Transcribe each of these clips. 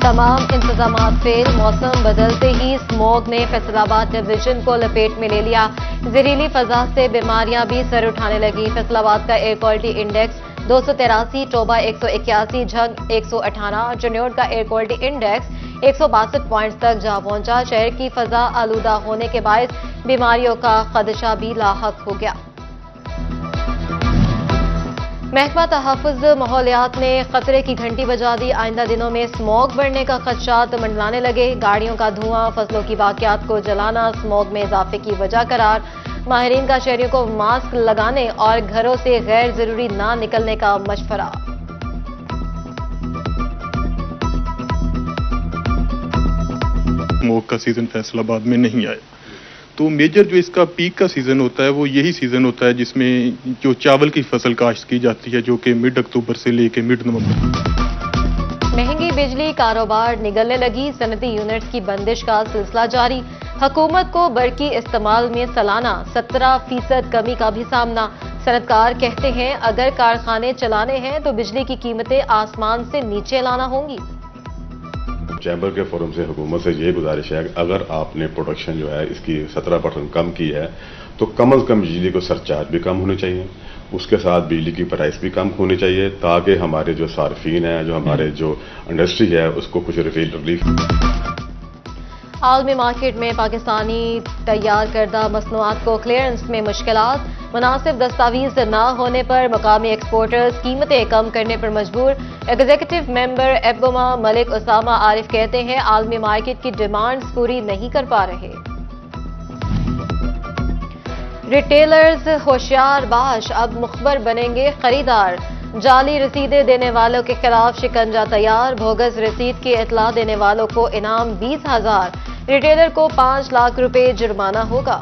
तमाम इंतजाम फेल। मौसम बदलते ही स्मॉग ने फैसलाबाद डिवीजन को लपेट में ले लिया। जहरीली फजा से बीमारियां भी सर उठाने लगी। फैसलाबाद का air quality index 283, Toba 181, Jhang 118, जन्योट का एयर क्वालिटी इंडेक्स 162 पॉइंट्स तक जा पहुंचा। शहर की फजा आलूदा होने के बायस बीमारियों का खदशा भी लाहक हो गया। महकमा तहफ़्फ़ुज़ माहौलियात ने खतरे की घंटी बजा दी। आइंदा दिनों में स्मॉग बढ़ने का खदशात मंडलाने लगे। गाड़ियों का धुआं, फसलों की बाकियात को जलाना स्मॉग में इजाफे की वजह करार। माहिरीन का शहरियों को मास्क लगाने और घरों से गैर जरूरी ना निकलने का मशवरा। स्मॉग का सीजन फैसलाबाद में नहीं आया, तो मेजर जो इसका पीक का सीजन होता है वो यही सीजन होता है जिसमें जो चावल की फसल काश्त की जाती है, जो कि मिड अक्टूबर से लेकर मिड नवंबर। महंगी बिजली कारोबार निगलने लगी। सनती यूनिट्स की बंदिश का सिलसिला जारी। हुकूमत को बरकी इस्तेमाल में सालाना 17% कमी का भी सामना। सनतकार कहते हैं अगर कारखाने चलाने हैं तो बिजली की कीमतें आसमान से नीचे लाना होंगी। चैम्बर के फोरम से हुकूमत से ये गुजारिश है कि अगर आपने प्रोडक्शन जो है इसकी 17% कम की है तो कम से कम बिजली को सरचार्ज भी कम होने चाहिए, उसके साथ बिजली की प्राइस भी कम होनी चाहिए, ताकि हमारे जो सार्फिन है, जो हमारे जो इंडस्ट्री है, उसको कुछ रिलीफ। आलमी मार्केट में पाकिस्तानी तैयार करदा मसनूआत को क्लियरेंस में मुश्किलात। मुनासिब दस्तावीज न होने पर मकामी एक्सपोर्टर्स कीमतें कम करने पर मजबूर। एग्जीक्यूटिव मेंबर एबगोमा मलिक उसामा आरिफ कहते हैं आलमी मार्केट की डिमांड्स पूरी नहीं कर पा रहे। रिटेलर्स होशियार बाश, अब मुखबर बनेंगे खरीदार। जाली रसीदें देने वालों के खिलाफ शिकंजा तैयार। बोगस रसीद की इतला देने वालों को इनाम 20,000, रिटेलर को 5 लाख रुपए जुर्माना होगा।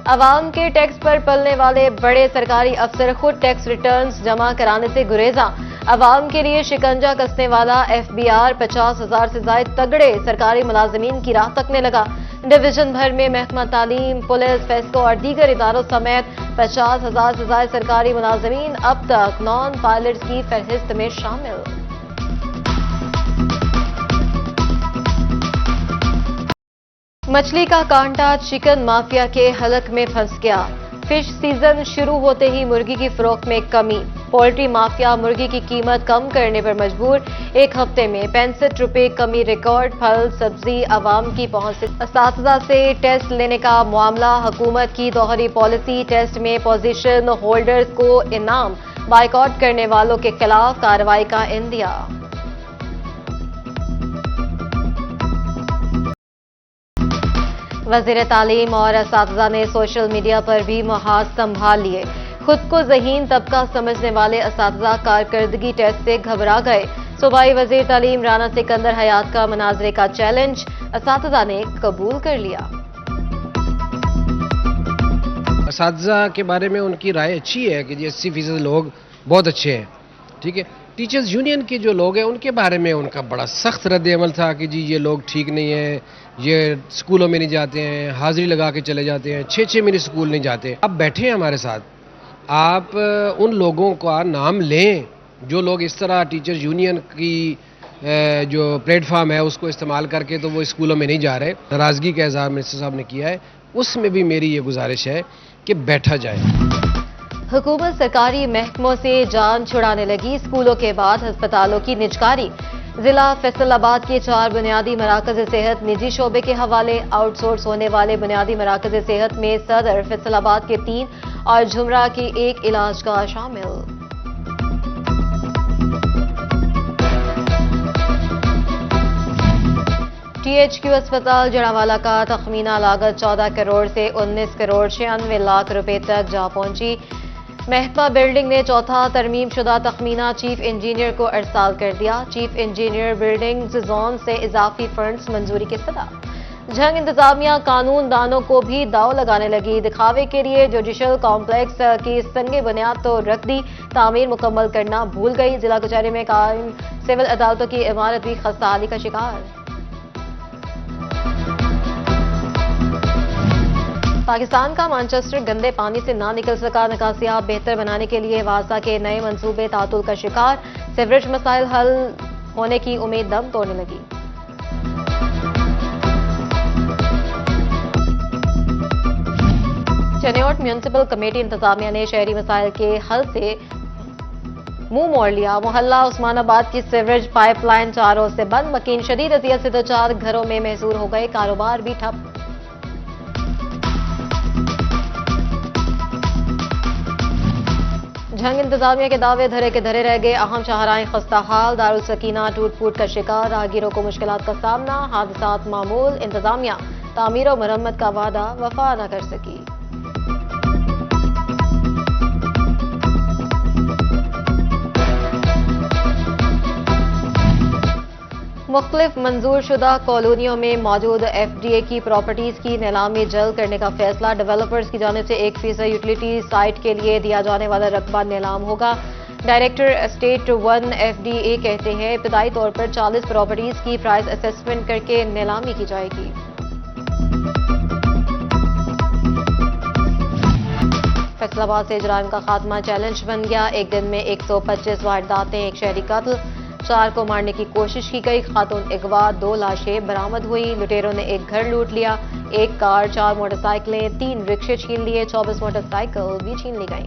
अवाम के टैक्स पर पलने वाले बड़े सरकारी अफसर खुद टैक्स रिटर्न्स जमा कराने से गुरेजा। अवाम के लिए शिकंजा कसने वाला FBI 50,000 से ज्यादा तगड़े सरकारी मुलाजमीन की राह तकने लगा। डिवीजन भर में महकमा तालीम, पुलिस, फेस्को और दीगर इदारों समेत 50,000 से ज्यादा सरकारी मुलाजमीन अब तक नॉन पायलट्स की फहरिस्त में शामिल। मछली का कांटा चिकन माफिया के हलक में फंस गया। फिश सीजन शुरू होते ही मुर्गी की फरोख्त में कमी। पोल्ट्री माफिया मुर्गी की कीमत कम करने पर मजबूर। एक हफ्ते में 65 रुपए कमी रिकॉर्ड। फल सब्जी आवाम की पहुंच से। असातिज़ा से टेस्ट लेने का मामला। हुकूमत की दोहरी पॉलिसी। टेस्ट में पोजीशन होल्डर्स को इनाम। बाइकआउट करने वालों के खिलाफ कार्रवाई का इंदिया। वज़ीर तालीम और असातिज़ा ने सोशल मीडिया पर भी मुहाज संभाल लिए। खुद को ज़हीन तबका समझने वाले असातिज़ा कारकर्दगी टेस्ट से घबरा गए। सूबाई वज़ीर तालीम राना सिकंदर हयात का मनाजरे का चैलेंज असातिज़ा ने कबूल कर लिया। असातिज़ा के बारे में उनकी राय अच्छी है कि 80% लोग बहुत अच्छे हैं, ठीक है। टीचर्स यूनियन के जो लोग हैं उनके बारे में उनका बड़ा सख्त रद्द-ए-अमल था कि जी ये लोग ठीक नहीं है, ये स्कूलों में नहीं जाते हैं, हाजिरी लगा के चले जाते हैं, 6-6 महीने स्कूल नहीं जाते। आप बैठे हैं हमारे साथ, आप उन लोगों का नाम लें जो लोग इस तरह टीचर्स यूनियन की जो प्लेटफॉर्म है उसको इस्तेमाल करके तो वो स्कूलों में नहीं जा रहे। नाराज़गी का इज़हार मिनिस्टर साहब ने किया है, उसमें भी मेरी ये गुजारिश है कि बैठा जाए। हुकूमत सरकारी महकमों से जान छुड़ाने लगी। स्कूलों के बाद अस्पतालों की निजकारी। जिला फैसलाबाद के 4 बुनियादी मराकज सेहत निजी शोबे के हवाले। आउटसोर्स होने वाले बुनियादी मराकज सेहत में सदर फैसलाबाद के 3 और झुमरा के 1 इलाज का शामिल। THQ अस्पताल जड़ावाला का तखमीना लागत 14 करोड़ से 19 करोड़ 96 लाख रुपए तक जा पहुंची। महकमा बिल्डिंग ने चौथा तरमीम शुदा तखमीना चीफ इंजीनियर को अरसाल कर दिया। चीफ इंजीनियर बिल्डिंग जोन से इजाफी फंड्स मंजूरी के सदा। जंग इंतजामिया कानून दानों को भी दाव लगाने लगी। दिखावे के लिए जुडिशल कॉम्प्लेक्स की संगे बुनियाद तो रख दी, तामीर मुकम्मल करना भूल गई। जिला कचहरी में कायम सिविल अदालतों की इमारत भी खस्ताहाली का शिकार। पाकिस्तान का मैनचेस्टर गंदे पानी से ना निकल सका। निकासियाब बेहतर बनाने के लिए वासा के नए मंसूबे तातुल का शिकार। सीवरेज मसाइल हल होने की उम्मीद दम तोड़ने लगी। चनियोट म्यूनिसिपल कमेटी इंतजामिया ने शहरी मसाइल के हल से मुंह मोड़ लिया। मोहल्ला उस्मानाबाद की सीवरेज पाइपलाइन 4 रोज से बंद, मकीन शदीद अजियत से 2-4 घरों में महसूर हो गए, कारोबार भी ठप। झंग इंतजामिया के दावे धरे के धरे रह गए, अहम शाहराएं खस्ता हाल, दारुल सकीना टूट फूट का शिकार, राहगीरों को मुश्किलात का सामना, हादसात मामूल, इंतजामिया तामीर और मरम्मत का वादा वफा न कर सकी। मुख्तलिफ मंजूरशुदा कॉलोनियों में मौजूद एफडीए की प्रॉपर्टीज की नीलामी जल्द करने का फैसला। डेवलपर्स की जानिब से 1% यूटिलिटी साइट के लिए दिया जाने वाला रकबा नीलाम होगा। डायरेक्टर स्टेट 1 एफडीए कहते हैं इब्तदाई तौर पर 40 प्रॉपर्टीज की प्राइस असेसमेंट करके नीलामी की जाएगी। फैसलाबाद से जुराइम का खात्मा चैलेंज बन गया। एक दिन में 125 वारदातें, एक शहरी कत्ल, 4 को मारने की कोशिश की गई, खातून अगवा, 2 लाशें बरामद हुई। लुटेरों ने एक घर लूट लिया, 1 कार, 4 मोटरसाइकिलें, 3 रिक्शे छीन लिए, 24 मोटरसाइकिल भी छीन ली गई।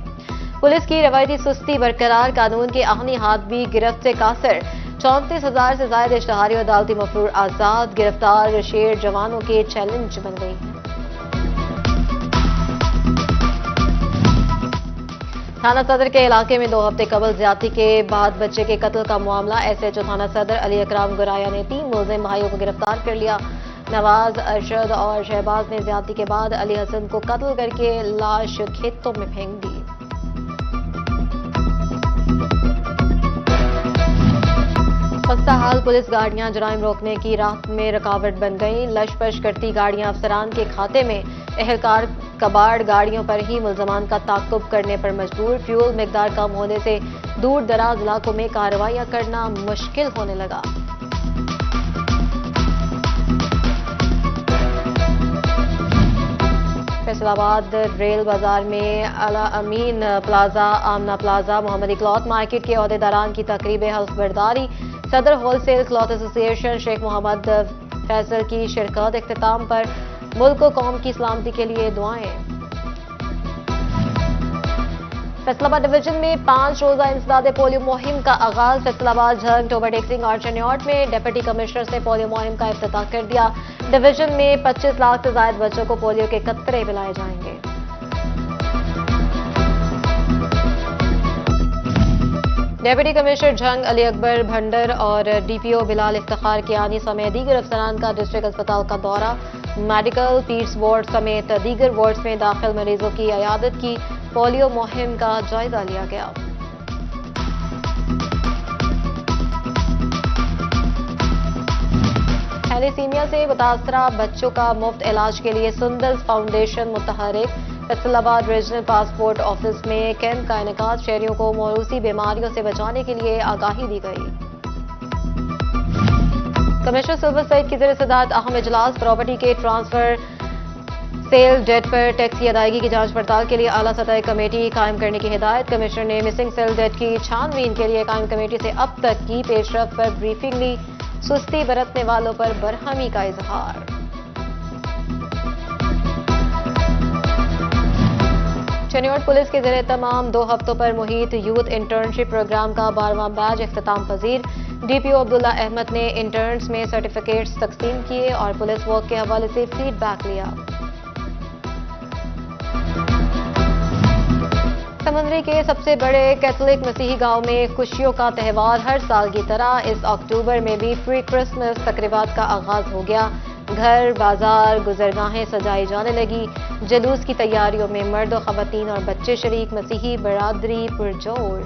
पुलिस की रवायती सुस्ती बरकरार, कानून के आहनी हाथ भी गिरफ्त से कासर। 34,000 से ज्यादा इश्तहारी और अदालती मफरूर आजाद, गिरफ्तार शेर जवानों के चैलेंज बन गई है। थाना सदर के इलाके में 2 हफ्ते कबल ज्यादती के बाद बच्चे के कत्ल का मामला। एसएचओ थाना सदर अली अकराम गुराया ने 3 मुलजिम भाइयों को गिरफ्तार कर लिया। नवाज, अरशद और शहबाज ने ज्यादती के बाद अली हसन को कत्ल करके लाश खेतों में फेंक दी। खस्ता हाल पुलिस गाड़ियां जुराइम रोकने की राह में रुकावट बन गई। लशपश करती गाड़ियां अफसरान के खाते में, एहलकार कबाड़ गाड़ियों पर ही मुल्जमान का ताक़ुब करने पर मजबूर। फ्यूल मिकदार कम होने से दूर दराज इलाकों में कार्रवाइयां करना मुश्किल होने लगा। फैसलाबाद रेल बाजार में Ala Amin Plaza, Amna Plaza, Mohammadi Cloth Market के अहदेदारान की तकरीब हल्फ बर्दारी। सदर Wholesale Cloth Association Sheikh Mohammad Faisal की शिरकत। इख्तिताम पर मुल्क को कौम की सलामती के लिए दुआएं। फैसलाबाद डिवीजन में 5 रोजा इंसदाद पोलियो मुहिम का आगाज। फैसलाबाद, झंग, टोबरटेक्सिंग और चनियोट में डिप्टी कमिश्नर ने पोलियो मुहिम का इफ्तिताह कर दिया। डिवीजन में 25 लाख से ज्यादा बच्चों को पोलियो के कतरे पिलाए जाएंगे। डिप्टी कमिश्नर झंग अली अकबर भंडर और डीपीओ बिलाल इफ्तिखार कियानी समेत दीगर अफसरान का डिस्ट्रिक्ट अस्पताल का दौरा। मेडिकल, पीड्स वार्ड समेत दीगर वार्ड्स में दाखिल मरीजों की इयादत की। पोलियो मुहिम का जायजा लिया गया। थैलेसीमिया से मुतासरा बच्चों का मुफ्त इलाज के लिए सुंदर फाउंडेशन मुतहरिक। फैसलाबाद रीजनल पासपोर्ट ऑफिस में कैंप का इनेकाद। शहरियों को मौरूसी बीमारियों से बचाने के लिए आगाही दी गई। कमिश्नर सिल्वर सईद की ज़ेर सदारत अहम इजलास। प्रॉपर्टी के ट्रांसफर, सेल, डेट पर टैक्स की अदायगी की जांच पड़ताल के लिए आला सतह कमेटी कायम करने की हिदायत। कमिश्नर ने मिसिंग सेल डेट की छानबीन के लिए कायम कमेटी से अब तक की पेशरफ पर ब्रीफिंग ली। सुस्ती बरतने वालों पर बरहमी का इजहार। चनियोट पुलिस के ज़रिए तमाम 2 हफ्तों पर मुहित यूथ इंटर्नशिप प्रोग्राम का 12वां बैच इख्तिताम पजीर। डीपीओ अब्दुल्ला अहमद ने इंटर्न्स में सर्टिफिकेट्स तकसीम किए और पुलिस वर्क के हवाले से फीडबैक लिया। समंदरी के सबसे बड़े कैथोलिक मसीही गांव में खुशियों का त्यौहार। हर साल की तरह इस अक्टूबर में भी प्री क्रिसमस तकरीबात का आगाज हो गया। घर, बाजार, गुजरगाहें सजाई जाने लगी। जुलूस की तैयारियों में मर्द, ख़वातीन और बच्चे शरीक। मसीही बरादरी पुरजोश।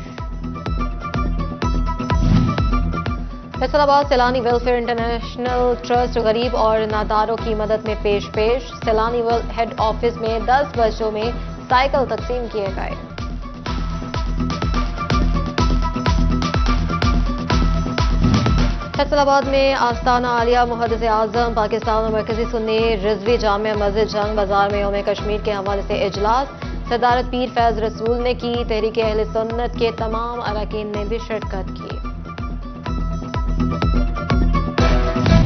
फैसलाबाद सैलानी वेलफेयर इंटरनेशनल ट्रस्ट गरीब और नादारों की मदद में पेश। सैलानी हेड ऑफिस में 10 बच्चों में साइकिल तकसीम किए गए। फैसलाबाद में आस्ताना आलिया मुहद्दिस आजम पाकिस्तान और मरकजी सुन्नी रिजवी जामिया मस्जिद झंग बाजार में यौम कश्मीर के हवाले से इजलास। सदारत पीर फैज रसूल ने की। तहरीक अहले सुन्नत के तमाम अरकान ने भी शिरकत की।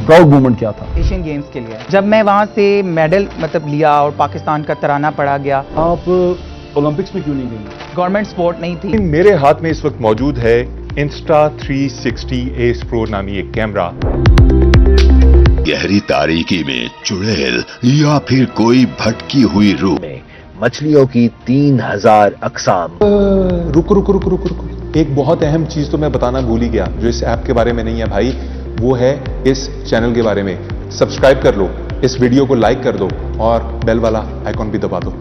प्राउड मोमेंट क्या था? एशियन गेम्स के लिए जब मैं वहाँ से मेडल मतलब लिया और पाकिस्तान का तराना पड़ा गया। आप ओलंपिक्स में क्यों नहीं गई? गवर्नमेंट सपोर्ट नहीं थी। मेरे हाथ में इस वक्त मौजूद है Insta360 Ace Pro नामी एक कैमरा। गहरी तारीकी में चुड़ैल या फिर कोई भटकी हुई रूह में मछलियों की 3000 अक़साम। रुको, एक बहुत अहम चीज तो मैं बताना भूल ही गया जो इस ऐप के बारे में नहीं है भाई, वो है इस चैनल के बारे में। सब्सक्राइब कर लो, इस वीडियो को लाइक कर दो और बेल वाला आइकॉन भी दबा दो।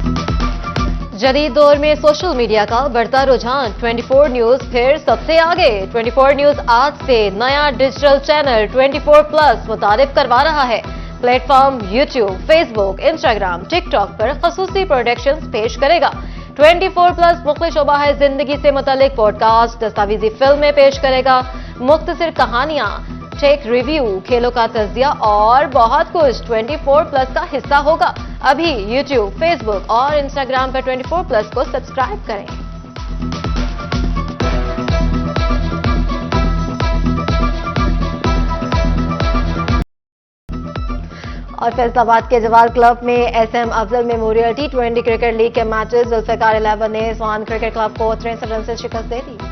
जदीद दौर में सोशल मीडिया का बढ़ता रुझान, 24 न्यूज फिर सबसे आगे। 24 न्यूज आज से नया डिजिटल चैनल 24+ मुतारिफ करवा रहा है। Platform YouTube, Facebook, Instagram, TikTok पर खसूसी प्रोडक्शंस पेश करेगा। 24+ मुख्तलिफ शोबा जिंदगी से मुतालिक पॉडकास्ट, दस्तावेजी फिल्में पेश करेगा, मुख्तसर कहानियां, टेक रिव्यू, खेलों का तजिया और बहुत कुछ 24+ का हिस्सा होगा। अभी यूट्यूब, फेसबुक और इंस्टाग्राम पर 24+ को सब्सक्राइब करें। और फैसलाबाद के जवाहर क्लब में SM Afzal memorial T20 cricket league के मैचेस जुल्फिकार 11 ने स्वान क्रिकेट क्लब को 63 रन से शिकस्त दे दी।